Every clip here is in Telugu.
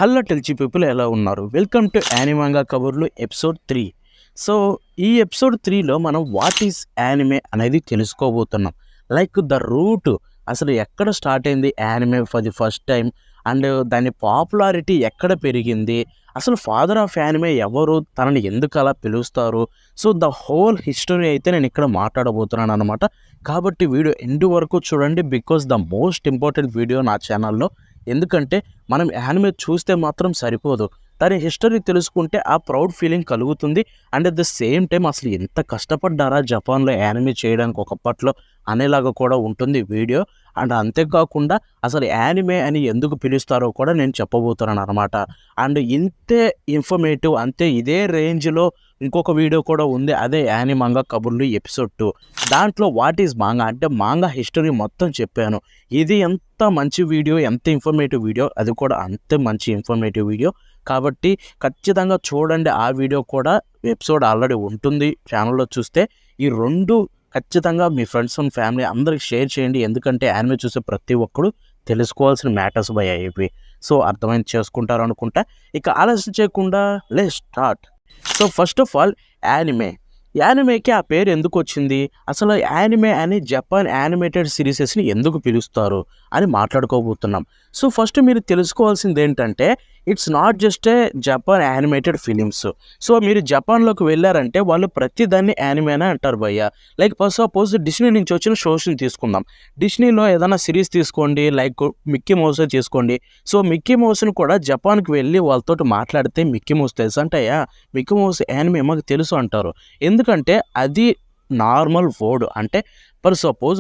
హలో టెల్చి పీపుల్ ఎలా ఉన్నారు? వెల్కమ్ టు యానిమాంగా కబుర్లు ఎపిసోడ్ 3. సో ఈ ఎపిసోడ్ 3లో మనం వాట్ ఈస్ యానిమే అనేది తెలుసుకోబోతున్నాం. లైక్ ద రూట్ అసలు ఎక్కడ స్టార్ట్ అయింది anime for the first time, and దాని పాపులారిటీ ఎక్కడ పెరిగింది, అసలు ఫాదర్ ఆఫ్ యానిమే ఎవరు, తనని ఎందుకు అలా పిలుస్తారు. సో ద హోల్ హిస్టరీ అయితే నేను ఇక్కడ మాట్లాడబోతున్నాను అనమాట. కాబట్టి వీడియో ఎండ్ వరకు చూడండి, because the most important video నా ఛానల్లో. ఎందుకంటే మనం యానిమే చూస్తే మాత్రం సరిపోదు, దాని హిస్టరీ తెలుసుకుంటే ఆ ప్రౌడ్ ఫీలింగ్ కలుగుతుంది. And at the same time అసలు ఎంత కష్టపడ్డారా జపాన్లో యానిమే చేయడానికి ఒకప్పట్లో అనేలాగా కూడా ఉంటుంది వీడియో. అండ్ అంతేకాకుండా అసలు యానిమే అని ఎందుకు పిలుస్తారో కూడా నేను చెప్పబోతున్నాను అనమాట. అండ్ ఇంతే ఇన్ఫర్మేటివ్, అంతే ఇదే రేంజ్లో ఇంకొక వీడియో కూడా ఉంది, అదే యానిమాంగా కబుర్లు ఎపిసోడ్ 2. దాంట్లో వాట్ ఈజ్ మాంగా అంటే మాంగా హిస్టరీ మొత్తం చెప్పాను. ఇది ఎంత మంచి వీడియో, ఎంత ఇన్ఫర్మేటివ్ వీడియో, అది కూడా అంతే మంచి ఇన్ఫర్మేటివ్ వీడియో. కాబట్టి ఖచ్చితంగా చూడండి. ఆ వీడియో కూడా ఎపిసోడ్ ఆల్రెడీ ఉంటుంది ఛానల్లో చూస్తే. ఈ రెండు ఖచ్చితంగా మీ ఫ్రెండ్స్ అండ్ ఫ్యామిలీ అందరికి షేర్ చేయండి, ఎందుకంటే యానిమే చూసే ప్రతి ఒక్కరు తెలుసుకోవాల్సిన మ్యాటర్స్ బై ఇవి. సో అర్థమైంది చేసుకుంటారు అనుకుంటా. ఇక ఆలస్యం చేయకుండా let's start. So first of all యానిమేకి ఆ పేరు ఎందుకు వచ్చింది, అసలు యానిమే అని జపాన్ యానిమేటెడ్ సిరీసెస్ని ఎందుకు పిలుస్తారు అని మాట్లాడుకోబోతున్నాం. సో ఫస్ట్ మీరు తెలుసుకోవాల్సింది ఏంటంటే, it's not just a Japan animated films. So మీరు జపాన్లోకి వెళ్ళారంటే వాళ్ళు ప్రతి దాన్ని యానిమేనే అంటారు భయ్య. లైక్ సపోజ్ డిస్నీ నుంచి వచ్చిన షోస్ని తీసుకుందాం. డిస్నీలో ఏదైనా సిరీస్ తీసుకోండి, లైక్ మిక్కీ మౌసే తీసుకోండి. సో మిక్కీ మౌస్ని కూడా జపాన్కి వెళ్ళి వాళ్ళతో మాట్లాడితే మిక్కీ మౌస్ తెలుసు అంటయ్యా, మిక్కీ మౌస్ యానిమే మాకు తెలుసు అంటారు. ఎందుకంటే అది నార్మల్ వర్డ్. అంటే ఫర్ సపోజ్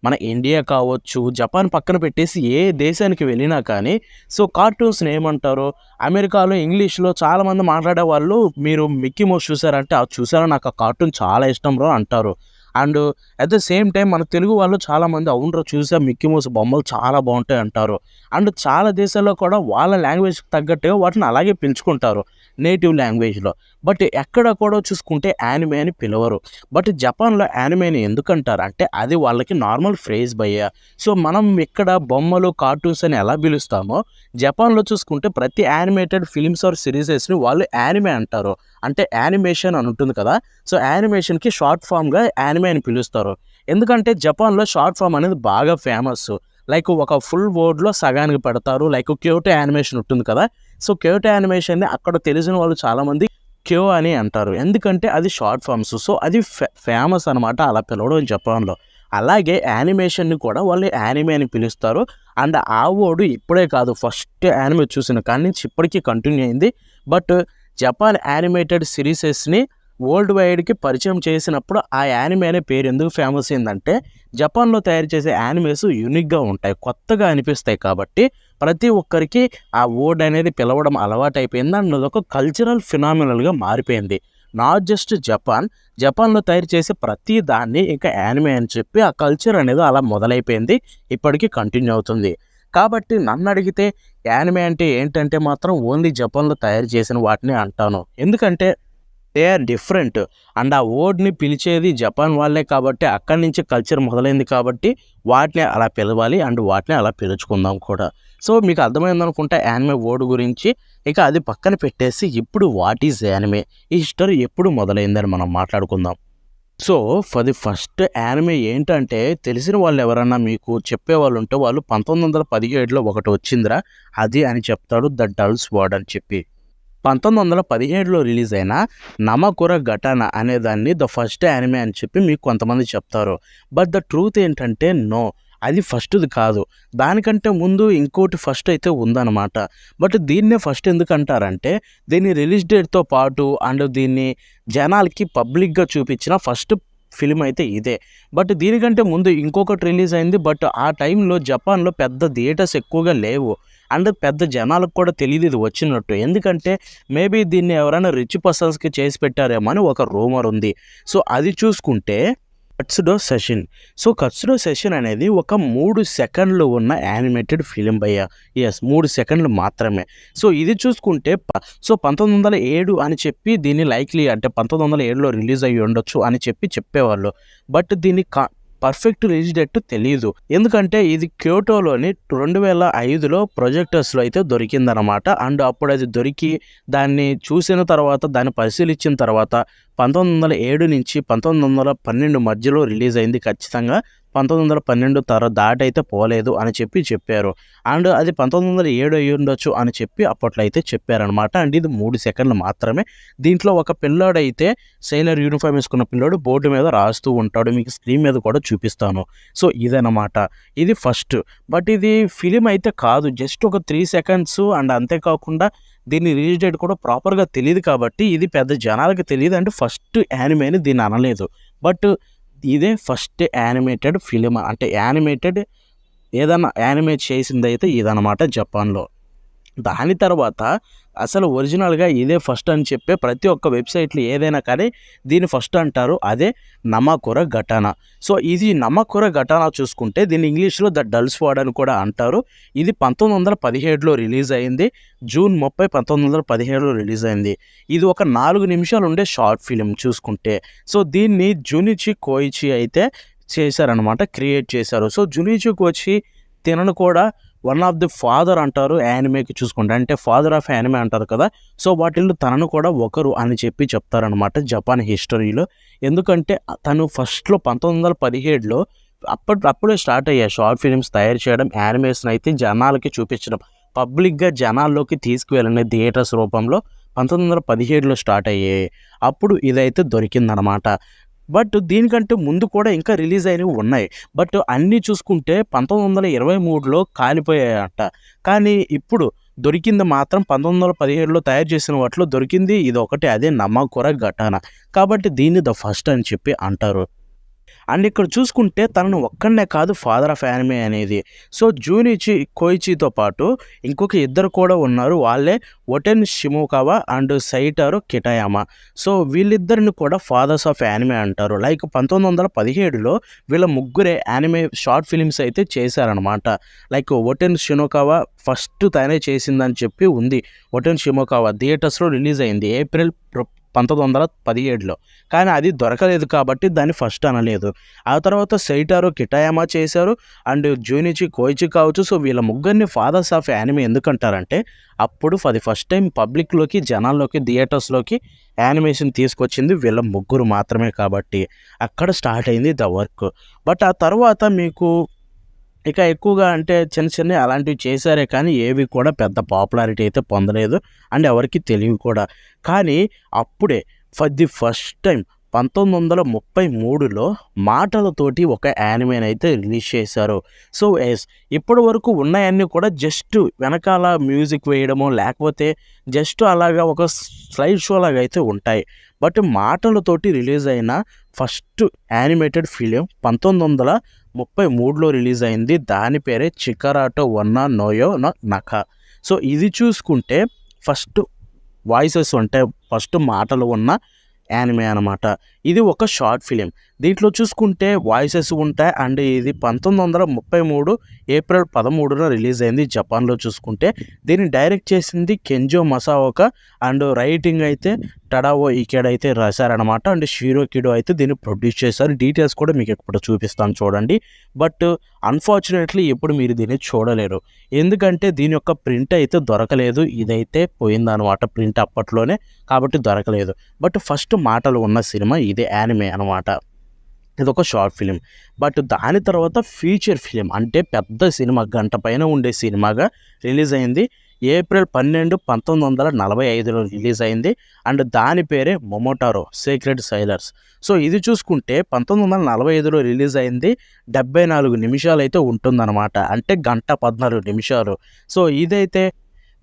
మన ఇండియా కావచ్చు, జపాన్ పక్కన పెట్టేసి ఏ దేశానికి వెళ్ళినా కానీ సో కార్టూన్స్ని ఏమంటారు, అమెరికాలో ఇంగ్లీష్లో చాలామంది మాట్లాడే వాళ్ళు మీరు మిక్కీ మౌస్ చూసారంటే అది చూసారా, నాకు ఆ కార్టూన్ చాలా ఇష్టం బ్రో అంటారు. And at the same time మన తెలుగు వాళ్ళు చాలామంది అవునరా చూసా మిక్కీ మౌస్ బొమ్మలు చాలా బాగుంటాయి అంటారు. అండ్ చాలా దేశాల్లో కూడా వాళ్ళ లాంగ్వేజ్కి తగ్గట్టుగా వాటిని అలాగే పిలుచుకుంటారు నేటివ్ లాంగ్వేజ్లో. బట్ ఎక్కడ కూడా చూసుకుంటే యానిమే అని పిలవరు. బట్ జపాన్లో యానిమేని ఎందుకంటారు అంటే అది వాళ్ళకి నార్మల్ ఫ్రేజ్ భయ్య. సో మనం ఇక్కడ బొమ్మలు కార్టూన్స్ అని ఎలా పిలుస్తామో జపాన్లో చూసుకుంటే ప్రతి యానిమేటెడ్ ఫిలిమ్స్ ఆర్ సిరీసెస్ని వాళ్ళు యానిమే అంటారు. అంటే యానిమేషన్ అని ఉంటుంది కదా, సో యానిమేషన్కి షార్ట్ ఫామ్గా యానిమే అని పిలుస్తారు. ఎందుకంటే జపాన్లో షార్ట్ ఫామ్ అనేది బాగా ఫేమస్. లైక్ ఒక ఫుల్ వర్డ్లో సగానికి పెడతారు. లైక్ క్యోటో యానిమేషన్ ఉంటుంది కదా, సో క్యోటో యానిమేషన్ని అక్కడ తెలిసిన వాళ్ళు చాలామంది క్యో అని అంటారు, ఎందుకంటే అది షార్ట్ ఫామ్స్. సో అది ఫేమస్ అనమాట అలా పిలవడం జపాన్లో. అలాగే యానిమేషన్ని కూడా వాళ్ళు యానిమే అని పిలుస్తారు. అండ్ ఆ వర్డ్ ఇప్పుడే కాదు, ఫస్ట్ యానిమే చూసిన కానీ నుంచి ఇప్పటికీ కంటిన్యూ అయింది. బట్ జపాన్ యానిమేటెడ్ సిరీసెస్ని వరల్డ్ వైడ్కి పరిచయం చేసినప్పుడు ఆ యానిమే అనే పేరు ఎందుకు ఫేమస్ అయిందంటే జపాన్లో తయారు చేసే యానిమేస్ యూనిక్గా ఉంటాయి, కొత్తగా అనిపిస్తాయి. కాబట్టి ప్రతి ఒక్కరికి ఆ వర్డ్ అనేది పిలవడం అలవాటు అయిపోయింది. అండ్ అదొక కల్చరల్ ఫినామినల్గా మారిపోయింది. నాట్ జస్ట్ జపాన్లో తయారు చేసే ప్రతి దాన్ని ఇంకా యానిమే అని చెప్పి ఆ కల్చర్ అనేది అలా మొదలైపోయింది, ఇప్పటికీ కంటిన్యూ అవుతుంది. కాబట్టి నన్ను అడిగితే యానిమే అంటే ఏంటంటే మాత్రం ఓన్లీ జపాన్లో తయారు చేసిన వాటిని అంటాను. ఎందుకంటే దే ఆర్ డిఫరెంట్. అండ్ ఆ వర్డ్ని పిలిచేది జపాన్ వాళ్ళే కాబట్టి అక్కడి నుంచి కల్చర్ మొదలైంది కాబట్టి వాటిని అలా పిలవాలి అండ్ వాటిని అలా పిలుచుకుందాం కూడా. సో మీకు అర్థమైందనుకుంటా యానిమే వర్డ్ గురించి. ఇక అది పక్కన పెట్టేసి ఇప్పుడు వాట్ ఈజ్ యానిమే, ఈ హిస్టరీ ఎప్పుడు మొదలైందని మనం మాట్లాడుకుందాం. So for the first anime ఏంటంటే తెలిసిన వాళ్ళు ఎవరన్నా మీకు చెప్పేవాళ్ళు ఉంటే వాళ్ళు 1917లో ఒకటి వచ్చిందిరా అది అని చెప్తాడు, ద డల్స్ వర్డ్ అని చెప్పి. 1917లో రిలీజ్ అయిన నమకుర ఘటన అనేదాన్ని ద ఫస్ట్ యానిమే అని చెప్పి మీకు కొంతమంది చెప్తారు. బట్ ద ట్రూత్ ఏంటంటే నో, అది ఫస్ట్ది కాదు, దానికంటే ముందు ఇంకోటి ఫస్ట్ అయితే ఉందన్నమాట. బట్ దీన్నే ఫస్ట్ ఎందుకు అంటారంటే దీని రిలీజ్ డేట్తో పాటు అండ్ దీన్ని జనాలకి పబ్లిక్గా చూపించిన ఫస్ట్ ఫిలిం అయితే ఇదే. బట్ దీనికంటే ముందు ఇంకొకటి రిలీజ్ అయింది. బట్ ఆ టైంలో జపాన్లో పెద్ద థియేటర్స్ ఎక్కువగా లేవు అండ్ పెద్ద జనాలకు కూడా తెలియదు ఇది వచ్చినట్టు. ఎందుకంటే మేబీ దీన్ని ఎవరైనా రిచ్ పర్సన్స్కి చేసి పెట్టారేమో అని ఒక రూమర్ ఉంది. సో అది చూసుకుంటే కట్సుడో సెషన్. సో కట్సుడో సెషన్ అనేది ఒక 3 సెకండ్లు ఉన్న యానిమేటెడ్ ఫిలిం భయ్య. ఎస్, 3 సెకండ్లు మాత్రమే. సో ఇది చూసుకుంటే 1907 అని చెప్పి దీన్ని లైక్లీ అంటే 1907లో రిలీజ్ అయ్యి ఉండొచ్చు అని చెప్పేవాళ్ళు. బట్ దీన్ని పర్ఫెక్ట్ రిలీజ్ డేట్ తెలియదు. ఎందుకంటే ఇది క్యోటోలోని 2005లో ప్రొజెక్టర్స్లో అయితే దొరికిందనమాట. అండ్ అప్పుడు అది దొరికి దాన్ని చూసిన తర్వాత దాన్ని పరిశీలించిన తర్వాత 1907 నుంచి 1912 మధ్యలో రిలీజ్ అయింది. ఖచ్చితంగా 1912 దాటైతే పోలేదు అని చెప్పారు. అండ్ అది 1907 అయ్యి ఉండొచ్చు అని చెప్పి అప్పట్లో అయితే చెప్పారనమాట. అండ్ ఇది 3 సెకండ్లు మాత్రమే. దీంట్లో ఒక పిల్లాడైతే సెయిలర్ యూనిఫామ్ వేసుకున్న పిల్లాడు బోర్డు మీద రాస్తూ ఉంటాడు. మీకు స్క్రీన్ మీద కూడా చూపిస్తాను. సో ఇదనమాట, ఇది ఫస్ట్. బట్ ఇది ఫిలిం అయితే కాదు, జస్ట్ ఒక 3 సెకండ్స్. అండ్ అంతేకాకుండా దీని రిలీజ్ డేట్ కూడా ప్రాపర్గా తెలియదు కాబట్టి ఇది పెద్ద జనాలకు తెలియదు. అంటే ఫస్ట్ యానిమే అని దీన్ని అనలేదు. బట్ ఇదే ఫస్ట్ యానిమేటెడ్ ఫిలిం, అంటే యానిమేటెడ్ ఏదన్నా యానిమేట్ చేసిందైతే ఇదనమాట జపాన్లో. దాని తర్వాత అసలు ఒరిజినల్గా ఇదే ఫస్ట్ అని చెప్పే ప్రతి ఒక్క వెబ్సైట్లో ఏదైనా కానీ దీన్ని ఫస్ట్ అంటారు. అదే నమకుర ఘటన. సో ఇది నమకుర ఘటన చూసుకుంటే దీన్ని ఇంగ్లీష్లో ద డల్స్ వర్డ్ అని కూడా అంటారు. ఇది 1917లో రిలీజ్ అయింది. జూన్ 30, 1917లో రిలీజ్ అయింది. ఇది ఒక 4 నిమిషాలు ఉండే షార్ట్ ఫిలిం చూసుకుంటే. సో దీన్ని జునిచి కోయిచి అయితే చేశారనమాట, క్రియేట్ చేశారు. సో జునిచి కోయిచి తినను కూడా వన్ ఆఫ్ ది ఫాదర్ అంటారు యానిమేకి చూసుకుంటే, అంటే ఫాదర్ ఆఫ్ యానిమే అంటారు కదా. సో వాటిల్లో తనను కూడా ఒకరు అని చెప్తారనమాట జపాన్ హిస్టరీలో. ఎందుకంటే తను ఫస్ట్లో 1917లో అప్పుడే స్టార్ట్ అయ్యాయి షార్ట్ ఫిలిమ్స్ తయారు చేయడం, యానిమేషన్ అయితే జనాలకి చూపించడం, పబ్లిక్గా జనాల్లోకి తీసుకువెళ్ళిన థియేటర్స్ రూపంలో 1917లో స్టార్ట్ అయ్యాయి. అప్పుడు ఇదైతే దొరికిందనమాట. బట్ దీనికంటే ముందు కూడా ఇంకా రిలీజ్ అయినవి ఉన్నాయి. బట్ అన్నీ చూసుకుంటే 1923లో కాలిపోయాయట. కానీ ఇప్పుడు దొరికింది మాత్రం 1917లో తయారు చేసిన వాటిలో దొరికింది ఇది ఒకటి, అదే నమకుర ఘటన. కాబట్టి దీన్ని ద ఫస్ట్ అని చెప్పి అంటారు. అండ్ ఇక్కడ చూసుకుంటే తనను ఒక్కడనే కాదు ఫాదర్ ఆఫ్ యానిమే అనేది. సో జూనిచి కోయిచితో పాటు ఇంకొక ఇద్దరు కూడా ఉన్నారు. వాళ్ళే ఒటెన్ షిమోకావా అండ్ సైటారో కిటయామా. సో వీళ్ళిద్దరిని కూడా ఫాదర్స్ ఆఫ్ యానిమే అంటారు. లైక్ 1917లో వీళ్ళ ముగ్గురే యానిమే షార్ట్ ఫిలిమ్స్ అయితే చేశారనమాట. లైక్ ఒటెన్ షిమోకావా ఫస్ట్ తనే చేసిందని చెప్పి ఉంది. ఒటెన్ షిమోకావా థియేటర్స్లో రిలీజ్ అయింది ఏప్రిల్ 1917లో. కానీ అది దొరకలేదు కాబట్టి దాన్ని ఫస్ట్ అనలేదు. ఆ తర్వాత సైటారో కిటయామా చేశారు అండ్ జూనిచి కోయిచి కావచ్చు. సో వీళ్ళ ముగ్గురిని ఫాదర్స్ ఆఫ్ యానిమే ఎందుకంటారంటే అప్పుడు ఫర్ ది ఫస్ట్ టైం పబ్లిక్లోకి, జనాల్లోకి, థియేటర్స్లోకి యానిమేషన్ తీసుకొచ్చింది వీళ్ళ ముగ్గురు మాత్రమే కాబట్టి అక్కడ స్టార్ట్ అయింది ద వర్క్. బట్ ఆ తర్వాత మీకు ఇక ఎక్కువగా అంటే చిన్న అలాంటివి చేశారే కానీ ఏవి కూడా పెద్ద పాపులారిటీ అయితే పొందలేదు అండ్ ఎవరికి తెలియదు కూడా. కానీ అప్పుడే ఫర్ ది ఫస్ట్ టైం 1933లో మాటలతోటి ఒక యానిమేని అయితే రిలీజ్ చేశారు. సో ఇప్పటి వరకు ఉన్నాయన్నీ కూడా జస్ట్ వెనకాల మ్యూజిక్ వేయడమో లేకపోతే జస్ట్ అలాగా ఒక స్లైడ్ షో లాగా అయితే ఉంటాయి. బట్ మాటలతోటి రిలీజ్ అయిన ఫస్ట్ యానిమేటెడ్ ఫిలిం 1933లో రిలీజ్ అయింది. దాని పేరే చికరాటో వన్నా నోయో నో నకా. సో ఇది చూసుకుంటే ఫస్ట్ వాయిసెస్ ఉంటాయి, ఫస్ట్ మాటలు ఉన్న యానిమే అనమాట. ఇది ఒక షార్ట్ ఫిలిం. దీంట్లో చూసుకుంటే వాయిసెస్ ఉంటాయి అండ్ ఇది 1933 ఏప్రిల్ 13న రిలీజ్ అయింది జపాన్లో చూసుకుంటే. దీన్ని డైరెక్ట్ చేసింది కెంజో మసాఓకా అండ్ రైటింగ్ అయితే టడావో ఇకేడా అయితే రాశారనమాట. అండ్ షీరో కిడో అయితే దీన్ని ప్రొడ్యూస్ చేశారు. డీటెయిల్స్ కూడా మీకు ఇప్పుడు చూపిస్తాను చూడండి. బట్ అన్ఫార్చునేట్లీ ఇప్పుడు మీరు దీన్ని చూడలేరు, ఎందుకంటే దీని యొక్క ప్రింట్ అయితే దొరకలేదు. ఇదైతే పోయిందనమాట ప్రింట్ అప్పట్లోనే, కాబట్టి దొరకలేదు. బట్ ఫస్ట్ మాటలు ఉన్న సినిమా ఇదే యానిమే అనమాట. ఇది ఒక షార్ట్ ఫిలిం. బట్ దాని తర్వాత ఫీచర్ ఫిలిం అంటే పెద్ద సినిమా, గంట పైన ఉండే సినిమాగా రిలీజ్ అయింది. ఏప్రిల్ 12, 1945లో రిలీజ్ అయింది అండ్ దాని పేరే మొమోటారో సీక్రెట్ సైలర్స్. సో ఇది చూసుకుంటే 1945లో రిలీజ్ అయింది. 74 నిమిషాలు అయితే ఉంటుందన్నమాట, అంటే గంట 14 నిమిషాలు. సో ఇదైతే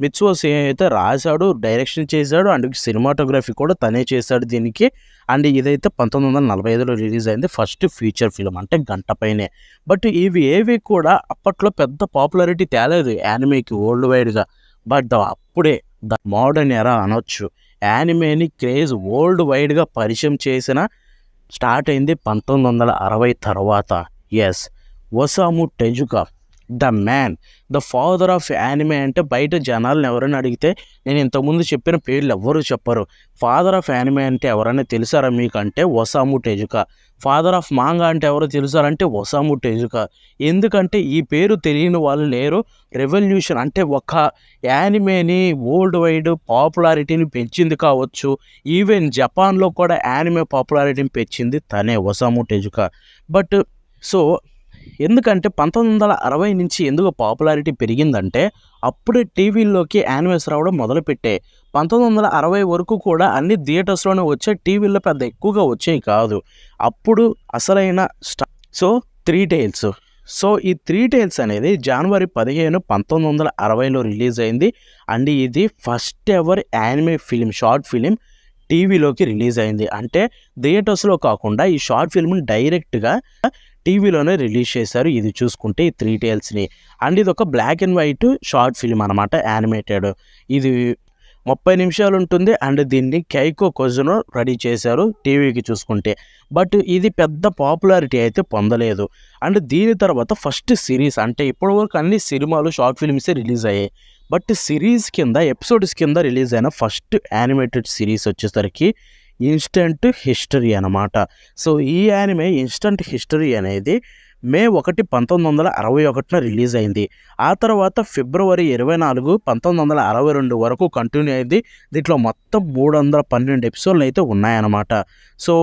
మిత్సుఓ సేయో అయితే రాశాడు, డైరెక్షన్ చేశాడు అండ్ సినిమాటోగ్రఫీ కూడా తనే చేశాడు దీనికి. అండ్ ఇదైతే 1945లో రిలీజ్ అయింది. ఫస్ట్ ఫీచర్ ఫిలిం, అంటే గంట పైనే. బట్ ఇవి ఏవి కూడా అప్పట్లో పెద్ద పాపులారిటీ తేలేదు యానిమేకి వరల్డ్ వైడ్గా. బట్ అప్పుడే ద మోడర్న్ ఎరా అనొచ్చు. యానిమేని క్రేజ్ వరల్డ్ వైడ్గా పరిచయం చేసిన స్టార్ట్ అయింది 1960 తర్వాత. Osamu Tezuka the man, the father of anime అంటే బయట జనాలను ఎవరైనా అడిగితే నేను ఇంతకుముందు చెప్పిన పేర్లు ఎవ్వరూ చెప్పరు. ఫాదర్ ఆఫ్ యానిమే అంటే ఎవరైనా తెలుసారా మీకు అంటే ఒసాము టెజుకా. ఫాదర్ ఆఫ్ మాంగా అంటే ఎవరో తెలుసారంటే ఒసాము టెజుకా. ఎందుకంటే ఈ పేరు తెలియని వాళ్ళు లేరు. రెవల్యూషన్ అంటే ఒక యానిమేని వరల్డ్ వైడ్ పాపులారిటీని పెంచింది కావచ్చు. ఈవెన్ జపాన్లో కూడా యానిమే పాపులారిటీని పెంచింది తనే, ఒసాము టెజుకా. బట్ సో ఎందుకంటే 1960 నుంచి ఎందుకు పాపులారిటీ పెరిగిందంటే అప్పుడే టీవీల్లోకి యానిమేస్ రావడం మొదలుపెట్టాయి. 1960 వరకు కూడా అన్ని థియేటర్స్లోనే వచ్చాయి, టీవీల్లో పెద్ద ఎక్కువగా వచ్చాయి కాదు. అప్పుడు అసలైన సో త్రీ టైల్స్. సో ఈ త్రీ టైల్స్ అనేది జనవరి 15, 1960లో రిలీజ్ అయింది. అండ్ ఇది first ever anime film, short film టీవీలోకి రిలీజ్ అయింది. అంటే థియేటర్స్లో కాకుండా ఈ షార్ట్ ఫిల్మ్ని డైరెక్ట్గా టీవీలోనే రిలీజ్ చేశారు. ఇది చూసుకుంటే ఈ త్రీ టైల్స్ని. అండ్ ఇది ఒక black and white short film అనమాట, యానిమేటెడ్. ఇది 30 నిమిషాలు ఉంటుంది. అండ్ దీన్ని కైకో కొజునో రెడీ చేశారు టీవీకి చూసుకుంటే. బట్ ఇది పెద్ద పాపులారిటీ అయితే పొందలేదు. అండ్ దీని తర్వాత ఫస్ట్ సిరీస్, అంటే ఇప్పటివరకు అన్ని సినిమాలు షార్ట్ ఫిల్మ్సే రిలీజ్ అయ్యాయి. బట్ సిరీస్ కింద, ఎపిసోడ్స్ కింద రిలీజ్ అయిన ఫస్ట్ యానిమేటెడ్ సిరీస్ వచ్చేసరికి ఇన్స్టంట్ హిస్టరీ అనమాట. సో ఈ యానిమే ఇన్స్టంట్ హిస్టరీ అనేది మే 1, 1961 రిలీజ్ అయింది. ఆ తర్వాత ఫిబ్రవరి 24, 1962 వరకు కంటిన్యూ అయింది. దీంట్లో మొత్తం 312 ఎపిసోడ్లు అయితే ఉన్నాయన్నమాట. సో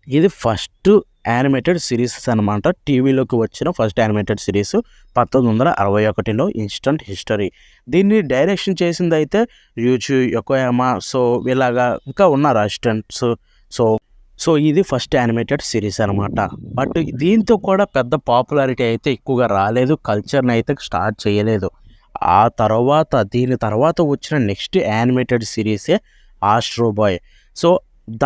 ఇది ఫస్ట్ యానిమేటెడ్ సిరీస్ అనమాట, టీవీలోకి వచ్చిన ఫస్ట్ యానిమేటెడ్ సిరీస్ 1961లో ఇన్స్టంట్ హిస్టరీ. దీన్ని డైరెక్షన్ చేసింది అయితే ర్యూచి యొకోయామా. సో ఇలాగా ఇంకా ఉన్నారు అసిస్టెంట్స్. సో ఇది ఫస్ట్ యానిమేటెడ్ సిరీస్ అనమాట. బట్ దీంతో కూడా పెద్ద పాపులారిటీ అయితే ఎక్కువగా రాలేదు, కల్చర్ని అయితే స్టార్ట్ చేయలేదు. ఆ తర్వాత దీని తర్వాత వచ్చిన నెక్స్ట్ యానిమేటెడ్ సిరీసే Astro Boy. So the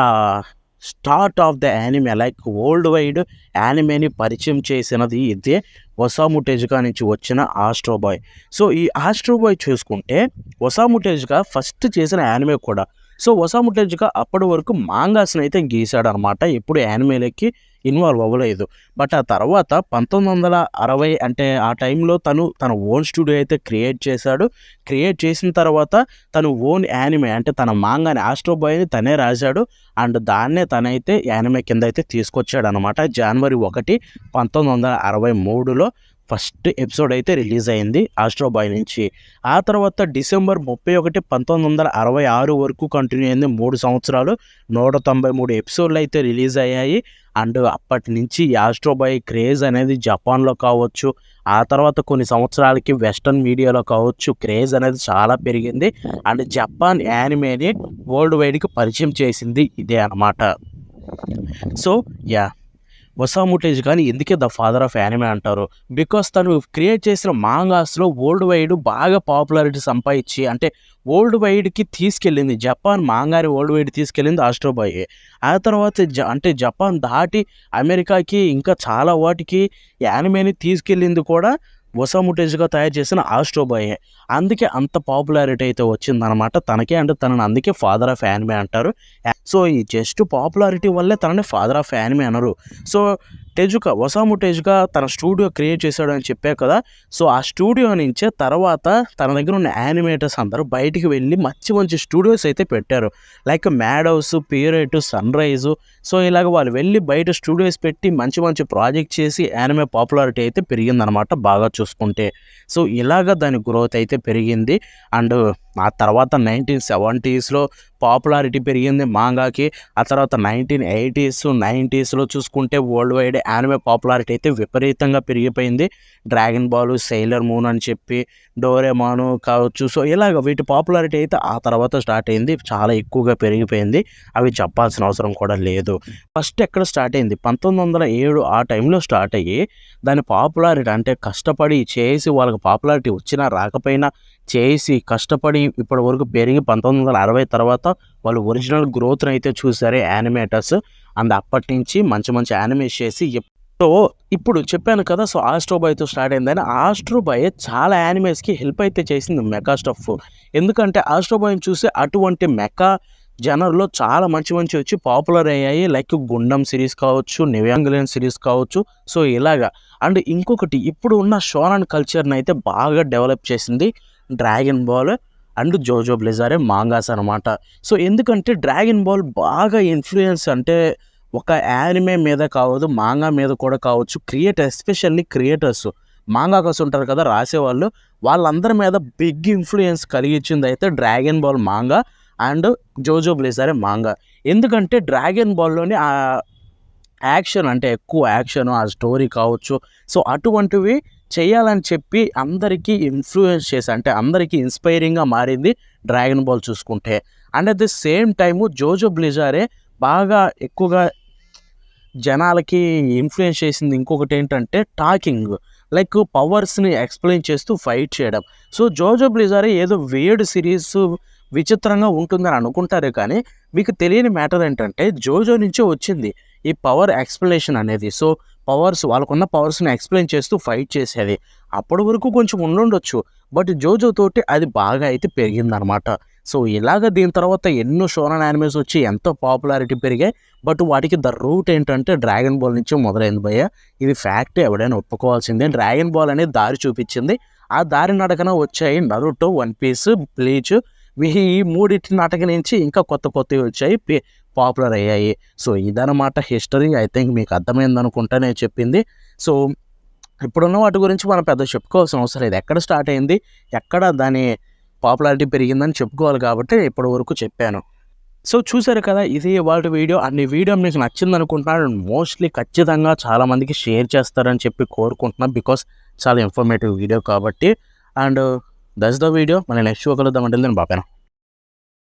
start of the anime, like world wide యానిమేని పరిచయం చేసినది ఇదే, ఒసాము టెజుకా నుంచి వచ్చిన ఆస్ట్రో బాయ్. సో ఈ ఆస్ట్రో బాయ్ చూసుకుంటే ఒసాము టెజుకా ఫస్ట్ చేసిన యానిమే కూడా. సో ఒసాము టెజుకా అప్పటి వరకు మాంగాస్ని అయితే గీశాడు అనమాట, ఎప్పుడు యానిమేలకి ఇన్వాల్వ్ అవ్వలేదు. బట్ ఆ తర్వాత 1960 అంటే ఆ టైంలో తన ఓన్ స్టూడియో అయితే క్రియేట్ చేశాడు. క్రియేట్ చేసిన తర్వాత తను ఓన్ యానిమే అంటే తన మాంగాని ఆస్ట్రో బాయ్ని తనే రాశాడు. అండ్ దాన్నే తనైతే యానిమే కింద అయితే తీసుకొచ్చాడు అనమాట. జనవరి 1, 1963లో ఫస్ట్ ఎపిసోడ్ అయితే రిలీజ్ అయింది ఆస్ట్రో బాయ్ నుంచి. ఆ తర్వాత డిసెంబర్ 31, 1966 వరకు కంటిన్యూ అయింది. 3 సంవత్సరాలు 193 ఎపిసోడ్లు అయితే రిలీజ్ అయ్యాయి. అండ్ అప్పటి నుంచి ఈ ఆస్ట్రో బాయ్ క్రేజ్ అనేది జపాన్లో కావచ్చు, ఆ తర్వాత కొన్ని సంవత్సరాలకి వెస్టర్న్ మీడియాలో కావచ్చు క్రేజ్ అనేది చాలా పెరిగింది. అండ్ జపాన్ యానిమేని వరల్డ్ వైడ్కి పరిచయం చేసింది ఇదే అనమాట. సో ఒసాము టెజుకాని ఎందుకే ద ఫాదర్ ఆఫ్ యానిమే అంటారు? బికాస్ తను క్రియేట్ చేసిన మాంగాస్లో వరల్డ్ వైడ్ బాగా పాపులారిటీ సంపాదించి, అంటే వరల్డ్ వైడ్కి తీసుకెళ్ళింది, జపాన్ మాంగాని వరల్డ్ వైడ్ తీసుకెళ్ళింది ఆస్ట్రో బాయ్. ఆ తర్వాత అంటే జపాన్ దాటి అమెరికాకి ఇంకా చాలా వాటికి యానిమేని తీసుకెళ్ళింది కూడా ఒసాము టెజుకా తయారు చేసిన ఆస్ట్రో బాయ్. అందుకే అంత పాపులారిటీ అయితే వచ్చిందనమాట తనకే. అంటే తనని అందుకే ఫాదర్ ఆఫ్ యానిమే అంటారు. సో ఈ జస్ట్ పాపులారిటీ వల్లే తనని ఫాదర్ ఆఫ్ యానిమే అనరు. సో ఒసాము టెజుకా తన స్టూడియో క్రియేట్ చేశాడు అని చెప్పే కదా. సో ఆ స్టూడియో నుంచే తర్వాత తన దగ్గర ఉన్న యానిమేటర్స్ అందరూ బయటికి వెళ్ళి మంచి మంచి స్టూడియోస్ అయితే పెట్టారు, like Madhouse, Pierrot, Sunrise. So ఇలాగ వాళ్ళు వెళ్ళి బయట స్టూడియోస్ పెట్టి మంచి మంచి ప్రాజెక్ట్ చేసి యానిమే పాపులారిటీ అయితే పెరిగిందనమాట బాగా చూసుకుంటే. సో ఇలాగ దాని గ్రోత్ అయితే పెరిగింది. అండ్ ఆ తర్వాత 1970స్లో పాపులారిటీ పెరిగింది మాంగాకి. ఆ తర్వాత 1980s, 90sలో చూసుకుంటే వరల్డ్ వైడ్ యానిమే పాపులారిటీ అయితే విపరీతంగా పెరిగిపోయింది. డ్రాగన్ బాల్, సెయిలర్ మూన్ అని చెప్పి, డోరేమాను కావచ్చు. సో ఇలాగ వీటి పాపులారిటీ అయితే ఆ తర్వాత స్టార్ట్ అయింది, చాలా ఎక్కువగా పెరిగిపోయింది. అవి చెప్పాల్సిన అవసరం కూడా లేదు. ఫస్ట్ ఎక్కడ స్టార్ట్ అయింది? 1907 ఆ టైంలో స్టార్ట్ అయ్యి దాని పాపులారిటీ అంటే కష్టపడి చేసి, వాళ్ళకి పాపులారిటీ వచ్చినా రాకపోయినా చేసి కష్టపడి ఇప్పటి వరకు పెరిగి 1960 తర్వాత వాళ్ళు ఒరిజినల్ గ్రోత్ని అయితే చూసారు యానిమేటర్స్. అండ్ అప్పటి నుంచి మంచి మంచి యానిమేట్ చేసి. సో ఇప్పుడు చెప్పాను కదా, సో ఆస్ట్రో బాయ్తో స్టార్ట్ అయిందని. ఆస్ట్రో బాయ్ చాలా యానిమేస్కి హెల్ప్ అయితే చేసింది మెకా స్టఫ్. ఎందుకంటే ఆస్ట్రో బాయ్ని చూసి అటువంటి మెకా జనర్లో చాలా మంచి వచ్చి పాపులర్ అయ్యాయి. లైక్ గుండం సిరీస్ కావచ్చు, నివ్యాంగులియన్ సిరీస్ కావచ్చు. సో ఇలాగా. అండ్ ఇంకొకటి ఇప్పుడు ఉన్న షోనన్ కల్చర్ని అయితే బాగా డెవలప్ చేసింది డ్రాగన్ బాల్ అండ్ జోజో బ్లిజారే మాంగాస్ అనమాట. సో ఎందుకంటే డ్రాగన్ బాల్ బాగా ఇన్ఫ్లుయెన్స్ అంటే ఒక యానిమే మీద కావద్దు, మాంగా మీద కూడా కావచ్చు. ఎస్పెషల్లీ క్రియేటర్స్, మాంగాకర్స్ ఉంటారు కదా రాసేవాళ్ళు, వాళ్ళందరి మీద బిగ్ ఇన్ఫ్లుయెన్స్ కలిగించింది అయితే డ్రాగన్ బాల్ మాంగా అండ్ జోజో బ్లిజారే మాంగా. ఎందుకంటే డ్రాగన్ బాల్లోని ఆ యాక్షన్ అంటే ఎక్కువ యాక్షన్, ఆ స్టోరీ కావచ్చు. సో అటువంటివి చేయాలని చెప్పి అందరికీ ఇన్ఫ్లుయెన్స్ చేసి అంటే అందరికీ ఇన్స్పైరింగ్గా మారింది డ్రాగన్ బాల్ చూసుకుంటే. And at the same time JoJo Bizarre బాగా ఎక్కువగా జనాలకి ఇన్ఫ్లుయెన్స్ చేసింది ఇంకొకటి ఏంటంటే టాకింగ్, లైక్ పవర్స్ని ఎక్స్ప్లెయిన్ చేస్తూ ఫైట్ చేయడం. సో జోజో బ్లిజారే ఏదో వేర్డ్ సిరీస్ విచిత్రంగా ఉంటుందని అనుకుంటారే కానీ మీకు తెలియని మ్యాటర్ ఏంటంటే జోజో నుంచే వచ్చింది ఈ పవర్ ఎక్స్ప్లెనేషన్ అనేది. సో వాళ్ళకున్న పవర్స్ని ఎక్స్ప్లెయిన్ చేస్తూ ఫైట్ చేసేది. అప్పటి వరకు కొంచెం ఉండుండొచ్చు, బట్ జోజో తోటి అది బాగా అయితే పెరిగిందనమాట. సో ఇలాగ దీని తర్వాత ఎన్నో షోనన్ యానిమేస్ వచ్చి ఎంతో పాపులారిటీ పెరిగాయి. బట్ వాటికి ద రూట్ ఏంటంటే డ్రాగన్ బాల్ నుంచి మొదలైంది భయ్య. ఇది ఫ్యాక్ట్, ఎవడైనా ఒప్పుకోవాల్సిందే. డ్రాగన్ బాల్ అనేది దారి చూపించింది. ఆ దారి నడకన వచ్చాయి నరుటో, వన్ పీస్, బ్లీచ్. ఈ మూడింటి నాటక నుంచి ఇంకా కొత్తవి వచ్చాయి, పాపులర్ అయ్యాయి. సో ఇదన్నమాట హిస్టరీ. ఐ థింక్ మీకు అర్థమైంది అనుకుంటా నేను చెప్పింది. సో ఇప్పుడున్న వాటి గురించి మనం పెద్ద చెప్పుకోవాల్సిన అవసరం లేదు. ఎక్కడ స్టార్ట్ అయింది, ఎక్కడ దాని పాపులారిటీ పెరిగిందని చెప్పుకోవాలి కాబట్టి ఇప్పటి వరకు చెప్పాను. సో చూసారు కదా, ఇది ఇవాళ వీడియో. అన్ని వీడియో మీకు నచ్చింది అనుకుంటున్నాను. మోస్ట్లీ ఖచ్చితంగా చాలామందికి షేర్ చేస్తారని చెప్పి కోరుకుంటున్నాను, బికాస్ చాలా ఇన్ఫర్మేటివ్ వీడియో కాబట్టి. And that's the video. మన నెక్స్ట్ కలుద్దాం అంటే నేను బాపాను.